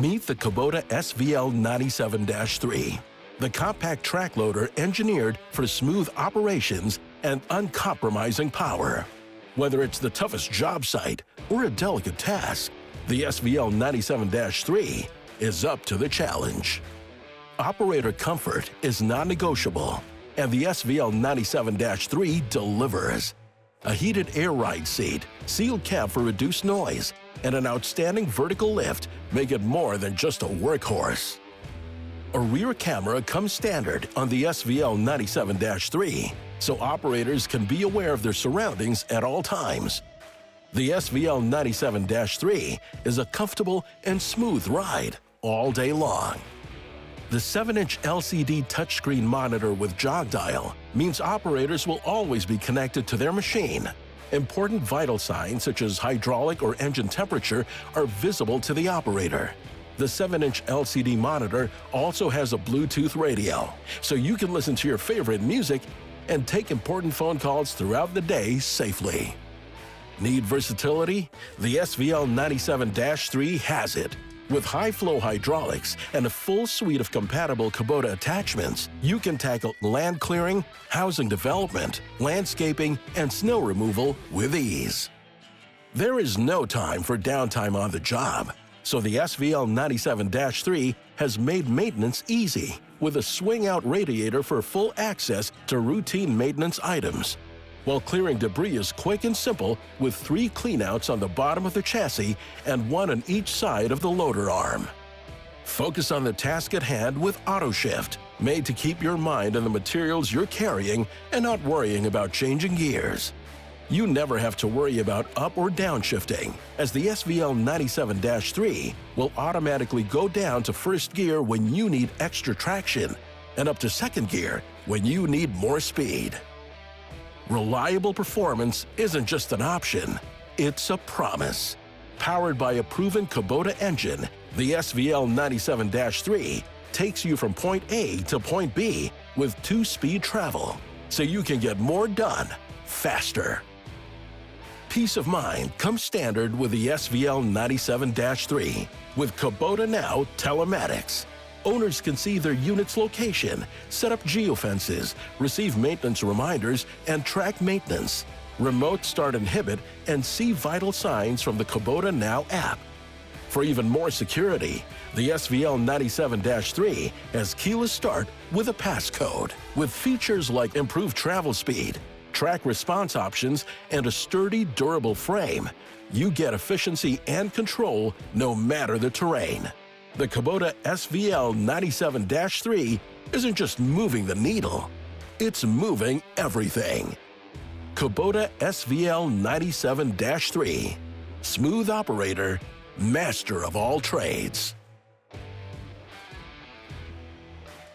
Meet the Kubota SVL97-3, the compact track loader engineered for smooth operations and uncompromising power. Whether it's the toughest job site or a delicate task, the SVL97-3 is up to the challenge. Operator comfort is non-negotiable, and the SVL97-3 delivers. A heated air ride seat, sealed cab for reduced noise, and an outstanding vertical lift make it more than just a workhorse. A rear camera comes standard on the SVL97-3, so operators can be aware of their surroundings at all times. The SVL97-3 is a comfortable and smooth ride all day long. The 7-inch LCD touchscreen monitor with jog dial means operators will always be connected to their machine. Important vital signs such as hydraulic or engine temperature are visible to the operator. The 7-inch LCD monitor also has a Bluetooth radio, so you can listen to your favorite music and take important phone calls throughout the day safely. Need versatility? The SVL97-3 has it. With high-flow hydraulics and a full suite of compatible Kubota attachments, you can tackle land clearing, housing development, landscaping, and snow removal with ease. There is no time for downtime on the job, so the SVL97-3 has made maintenance easy with a swing-out radiator for full access to routine maintenance items. While clearing debris is quick and simple with 3 cleanouts on the bottom of the chassis and 1 on each side of the loader arm. Focus on the task at hand with Auto Shift, made to keep your mind on the materials you're carrying and not worrying about changing gears. You never have to worry about up or down shifting, as the SVL97-3 will automatically go down to first gear when you need extra traction and up to second gear when you need more speed. Reliable performance isn't just an option, it's a promise. Powered by a proven Kubota engine, the SVL97-3 takes you from point A to point B with 2-speed travel, so you can get more done faster. Peace of mind comes standard with the SVL97-3 with KubotaNOW Telematics. Owners can see their unit's location, set up geofences, receive maintenance reminders, and track maintenance. Remote start inhibit and see vital signs from the KubotaNOW app. For even more security, the SVL97-3 has keyless start with a passcode. With features like improved travel speed, track response options, and a sturdy, durable frame, you get efficiency and control no matter the terrain. The Kubota SVL97-3 isn't just moving the needle, it's moving everything. Kubota SVL97-3. Smooth operator, master of all trades.